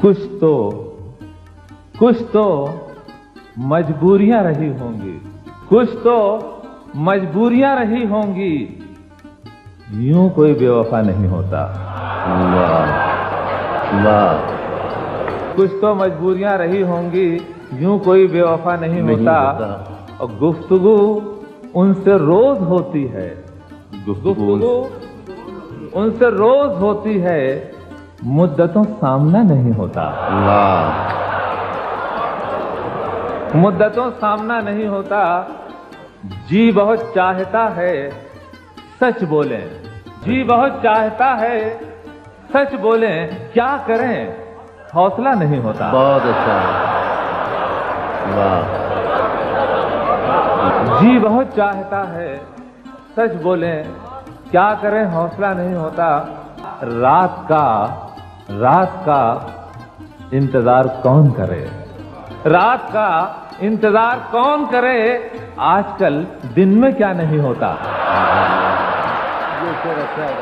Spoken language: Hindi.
कुछ तो मजबूरियां रही होंगी, कुछ तो मजबूरियां रही होंगी, यूं कोई बेवफा नहीं होता। वाह वाह। कुछ तो मजबूरियां रही होंगी, यूं कोई बेवफा नहीं होता। और गुफ्तगू उनसे रोज होती है, गुफ्तगू उनसे रोज होती है, मुद्दतों सामना नहीं होता। वाह। मुद्दतों सामना नहीं होता। जी बहुत चाहता है सच बोलें, जी बहुत चाहता है सच बोलें, क्या करें हौसला नहीं होता। बहुत अच्छा। वाह। जी बहुत चाहता है सच बोलें, क्या करें हौसला नहीं होता। रात का इंतजार कौन करे, रात का इंतजार कौन करे, आजकल दिन में क्या नहीं होता। ये शेर अच्छा है।